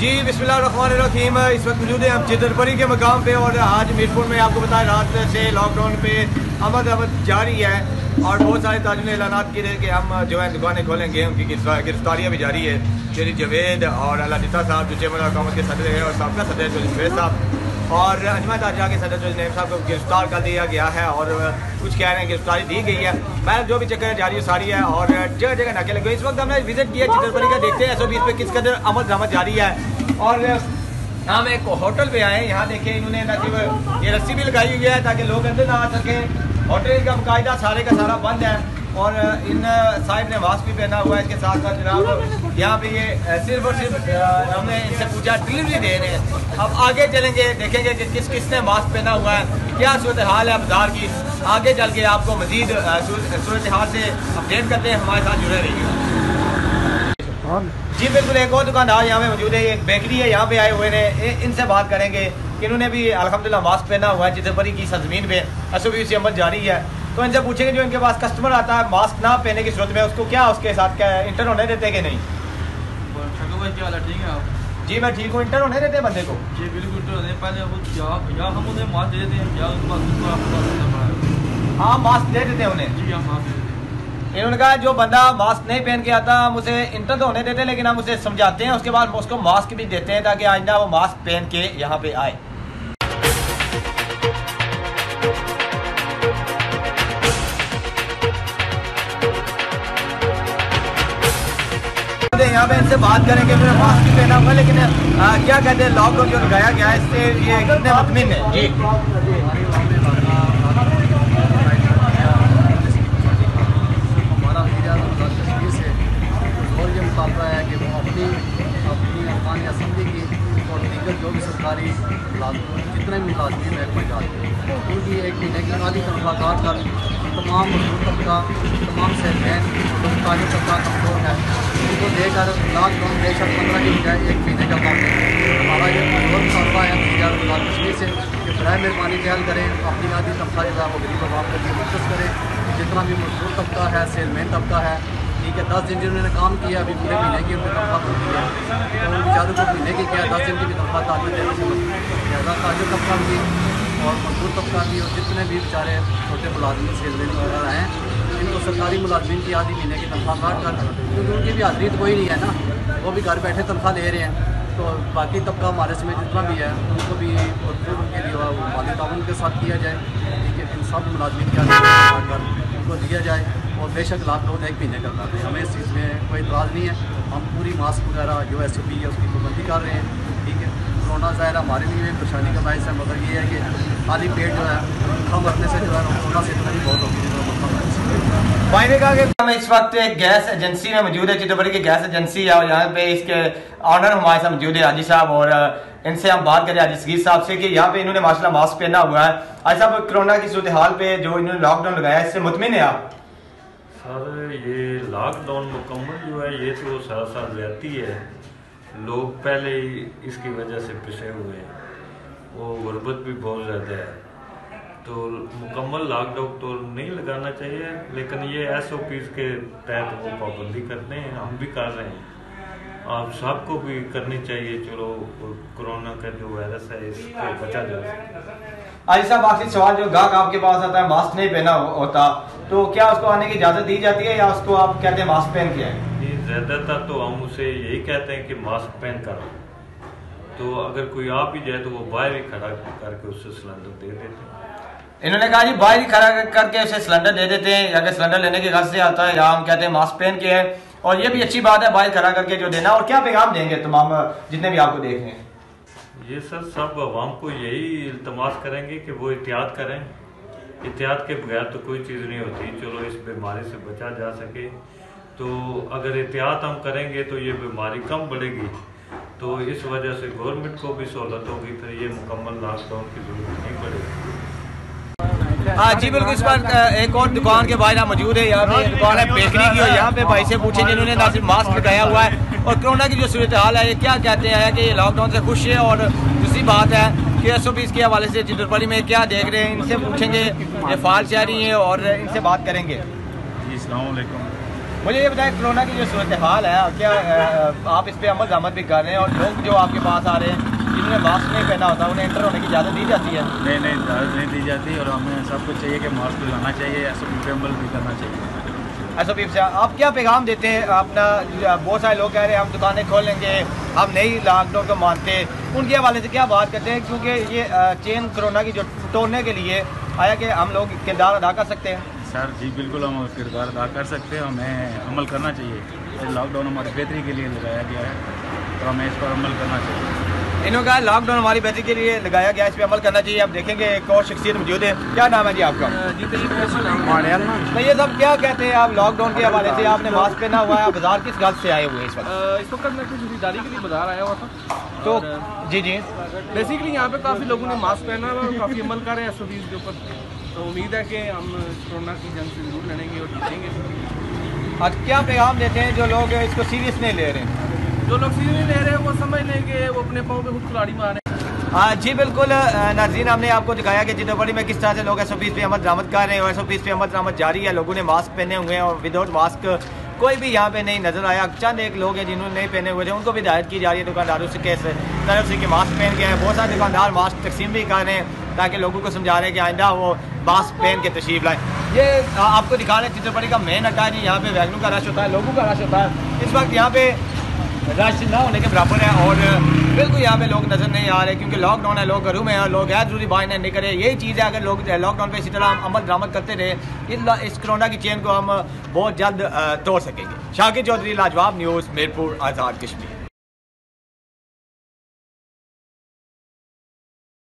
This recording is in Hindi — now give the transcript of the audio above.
जी बिस्मिल्लाहिर्रहमानिर्रहीम। इस वक्त मौजूद है हम चित्रपरी के मकाम पे और आज मीरपुर में आपको बताएं रात से लॉकडाउन पे अमद जारी है और बहुत सारे ताजुल ऐलानात किए थे कि हम जो है दुकानें खोलेंगे। उनकी गिरफ्तारियाँ भी जारी है। शेरी जवेद और अल्लाह साहब जो चेयरमैन हुकूमत के सदर है और सबका सदर जुवेद साहब और अंजमन ताजा के सदर नईम साहब को गिरफ्तार कर दिया गया है और कुछ कह रहे हैं गिरफ्तारी दी गई है। मैं जो भी चक्कर जारी सारी है और जगह जगह नाके लगे। इस वक्त हमने विजिट किया चित्रपरी का, देखते हैं 120 पे किस कदर अमल दरामद जारी है। और हम एक होटल पे आए, यहाँ देखें इन्होंने न सिर्फ ये रस्सी भी लगाई हुई है ताकि लोग अंदर ना आ सकें। होटल का बाकायदा सारे का सारा बंद है और इन साहिब ने मास्क भी पहना हुआ है। इसके साथ साथ जनाब यहाँ पे ये सिर्फ और सिर्फ हमने इनसे पूछा डिलीवरी दे रहे हैं। अब आगे चलेंगे, देखेंगे कि किस किसने मास्क पहना हुआ है, क्या सूरत हाल है बाजार की। आगे चल के आपको मजीद सूरत हाल से अपडेट करते हैं, हमारे साथ जुड़े रहिए। जी बिल्कुल, एक और दुकानदार यहाँ पे मौजूद है, एक बेकरी है, यहाँ पे आए हुए हैं। इनसे बात करेंगे कि इन्होंने भी अल्हम्दुलिल्लाह मास्क पहना हुआ है। चित्रपरी की सरजमीन पे SOP से अमल जारी है, तो इनसे पूछेंगे जो इनके पास कस्टमर आता है मास्क ना पहनने की सूरत में उसको क्या उसके साथ क्या इंटर होने देते कि नहीं? ठीक है आप? जी मैं ठीक हूँ। इंटर होने देते बंदे को? जी बिल्कुल। पहले या हम उन्हें मास्क दे देते हैं या उनको हाँ मास्क दे देते हैं उन्हें। जी हम मास्क दे देते हैं। इन्होंने कहा जो बंदा मास्क नहीं पहन के आता हम उसे इंटर तो होने देते हैं, लेकिन हम उसे समझाते हैं, उसके बाद उसको मास्क भी देते हैं ताकि आइंदा वो मास्क पहन के यहाँ पे आए। यहाँ पे इनसे बात करेंगे, मेरा मास्क भी पहना हुआ है, लेकिन क्या कहते हैं लॉकडाउन जो लगाया गया है इससे ये कितने मुतमिन है? जी और ये मुतालबा है कि वो अपनी अफगान असम्बली की और दीगर जो भी सरकारी जितने भी मुलाजमीन महकमे जाते हैं उनकी एक महीने की खाली तनख्वाह काट कर तमाम मजदूर तबका, तमाम सेहतमैन जो तालीम तबका कमजोर है उनको देकर लॉकडाउन बेशक 15 की बजाय 1 महीने का काम है। हमारा ये कमजोर मुतालबा है कश्मीर से कि बराए मेहरबानी ख्याल करें, अपनी आधी तनख्वाह जो है वो गरीब आवाम के लिए मुख्तस करें। जितना भी मजदूर तबका है, सेलमैन तबका है, ठीक है, 10 दिन जिन्होंने काम किया अभी पूरे महीने की उनकी तनख्वाह पूरी है, तो उन बेचारों को महीने की क्या 10 दिन की भी तनख्वाह तालीम देने से ज़्यादा ताजर तबका भी और मजदूर तबका भी और जितने भी बेचारे छोटे मुलाजमीन सेलमैन वगैरह हैं इनको सरकारी मुलाजमीन की आधी महीने की तनख्वाह काट कर, क्योंकि उनकी भी हाजिरी तो कोई नहीं है ना, वो भी घर बैठे तनख्वाह ले रहे हैं। तो बाकी तबका हमारे समेत जितना भी है उनको भी भरपूर उनके लिए माली ताउन के साथ किया जाए, ठीक है, इन सब मुलाजमीन की आधी काट कर उनको दिया जाए। और बेशक लॉकडाउन 1 महीने का कर रहे हैं, हमें इस चीज़ में कोई इतराज़ नहीं है। हम पूरी मास्क वगैरह जो SOP है उसकी पाबंदी कर रहे हैं, ठीक है। कोरोना ज़ाहिर हमारे लिए परेशानी का बायस है, मगर ये है कि खाली पेट जो है खा मरने से जो है कोरोना से इतना ही बहुत होगी। भाई ने कहा कि हम इस वक्त एक गैस एजेंसी में मौजूद है, चित्रपरी की गैस एजेंसी है और यहाँ पे इसके ऑनर हमारे साथ मौजूद है हाजी साहब और इनसे हम बात करें हाजी सगीर साहब से कि यहाँ पे इन्होंने माशाल्लाह मास्क पहना हुआ है। हाजी साहब कोरोना की सूरत हाल पे जो इन्होंने लॉकडाउन लगाया इससे मुतमिन है आप? सर ये लॉकडाउन मुकम्मल जो है ये तो सारा रहती है, लोग पहले ही इसकी वजह से पिसे हुए हैं, वो गुर्बत भी बहुत ज़्यादा है, तो मुकम्मल लॉकडाउन तो नहीं लगाना चाहिए, लेकिन ये SOPs के तहत वो पाबंदी करते हैं, हम भी कर रहे हैं, आप सबको भी करनी चाहिए। चलो कोरोना का जो वायरस है इसको बचा जा सके। हाजी साहब आखिरी सवाल, जो गाहक आपके पास आता है मास्क नहीं पहना होता तो क्या उसको आने की इजाज़त दी जाती है या उसको आप कहते हैं मास्क पहन के आए? जी ज़्यादातर तो हम उसे यही कहते हैं कि मास्क पहन कर, तो अगर कोई आ भी जाए तो वो बाहर ही खड़ा करके उससे सिलेंडर दे देते हैं। इन्होंने कहा जी बाहर ही खड़ा करके उसे सिलेंडर दे देते हैं, अगर सिलेंडर लेने के घर से आता है या हम कहते हैं मास्क पहन के है, और ये भी अच्छी बात है बाहर खड़ा करके जो देना। और क्या पैगाम देंगे तमाम जितने भी आपको देख रहे हैं? ये सर सब आवाम को यही इल्तमास करेंगे कि वो एहतियात करें, एहतियात के बगैर तो कोई चीज़ नहीं होती। चलो इस बीमारी से बचा जा सके तो अगर एहतियात हम करेंगे तो ये बीमारी कम बढ़ेगी, तो इस वजह से गवर्नमेंट को भी सहूलत होगी, फिर ये मुकम्मल लॉकडाउन की जरूरत नहीं पड़ेगी। हाँ जी बिल्कुल। इस बार एक और दुकान के बाहर मौजूद है, यहाँ पे दुकान है बेकरी की और यहाँ पे भाई से पूछे जिन्होंने ना सिर्फ मास्क लगाया हुआ है और कोरोना की जो सूरत हाल है ये क्या कहते हैं कि ये लॉकडाउन से खुश है, और दूसरी बात है कि SOPs के हवाले से चित्रपरी में क्या देख रहे हैं, इनसे पूछेंगे, ये फाल शहरी हैं और इनसे बात करेंगे। जी अस्सलाम वालेकुम। मुझे ये बताएं, कोरोना की जो सूरत हाल है, क्या आप इस पर अमल दरामद भी कर रहे हैं, और लोग जो आपके पास आ रहे हैं जिन्होंने मास्क नहीं पहना होता उन्हें एंटर होने की इजाज़त दी जाती है? नहीं, इजाज़त नहीं दी जाती, और हमें सबको चाहिए कि मास्क लगाना चाहिए, SOP पे अमल भी करना चाहिए। SOP से आप क्या पैगाम देते हैं अपना? बहुत सारे लोग कह रहे हैं हम दुकानें खोल लेंगे, हम नहीं लॉकडाउन को मानते, उनके हवाले से क्या बात करते हैं? क्योंकि ये चेन कोरोना की जो तोड़ने के लिए आया कि हम लोग किरदार अदा कर सकते हैं। सर जी बिल्कुल हम किरदार अदा कर सकते हैं, हमें अमल करना चाहिए। ये लॉकडाउन हमारी बेहतरी के लिए लगाया गया है, तो हमें इस पर अमल करना चाहिए। इन्होंने कहा लॉकडाउन हमारी बेहतरी के लिए लगाया गया, इस पर अमल करना चाहिए। अब देखेंगे एक और शख्सियत मौजूद है। क्या नाम है जी आपका? तो ये सब क्या कहते हैं आप लॉकडाउन के हवाले से? आपने मास्क पहना हुआ है, बाजार किस गल से आए हुए हैं इस वक्त? इस वक्त मैं कुछ खरीदारी के लिए बाजार आया हुआ था, तो जी बेसिकली यहाँ पे काफ़ी लोगों ने मास्क पहना हुआ और काफ़ी अमल कर रहे हैं SOPs के ऊपर। तो उम्मीद है कि हम कोरोना की जंग से जरूर लड़ेंगे और जीतेंगे। आज क्या पैगाम देते हैं जो लोग इसको सीरियस नहीं ले रहे हैं? जो लोग सीरियस नहीं ले रहे हैं वो समझ लें कि वो अपने पाँव पे खुद कुल्हाड़ी मारे। जी बिल्कुल नाज़रीन, हमने आपको दिखाया कि जितोपड़ी में किस तरह से लोग SOPs पे अमल दरामद कर रहे हैं, और SOPs पे अमल दरामद जारी है। लोगों ने मास्क पहने हुए हैं और विदाउट मास्क कोई भी यहाँ पे नहीं नज़र आया। चंद एक लोग हैं जिन्होंने नहीं पहने हुए थे, उनको भी हिदायत की जा रही है दुकानदारों से के तरफ से कि मास्क पहन के आए। बहुत सारे दुकानदार मास्क तकसीम भी कर रहे हैं ताकि लोगों को समझा रहे हैं कि आइंदा वो मास्क पहन के तशरीफ लाएँ। ये आपको दिखा रहे हैं चित्रपटी का मेन अड्डा जी, यहाँ पे वैगनों का रश होता है, लोगों का रश होता है। इस वक्त यहाँ पे रश ना होने के बराबर है, और बिल्कुल यहाँ पे लोग नज़र नहीं आ रहे क्योंकि लॉकडाउन है, लोग घरों में हैं, लोग गैर जरूरी बाहर नहीं करे। यही चीज़ है, अगर लोग लॉकडाउन पे इसी तरह हम अमल दरामद करते रहे, इस कोरोना की चेन को हम बहुत जल्द तोड़ सकेंगे। शाकिर चौधरी, लाजवाब न्यूज़, मीरपुर, आज़ाद कश्मीर।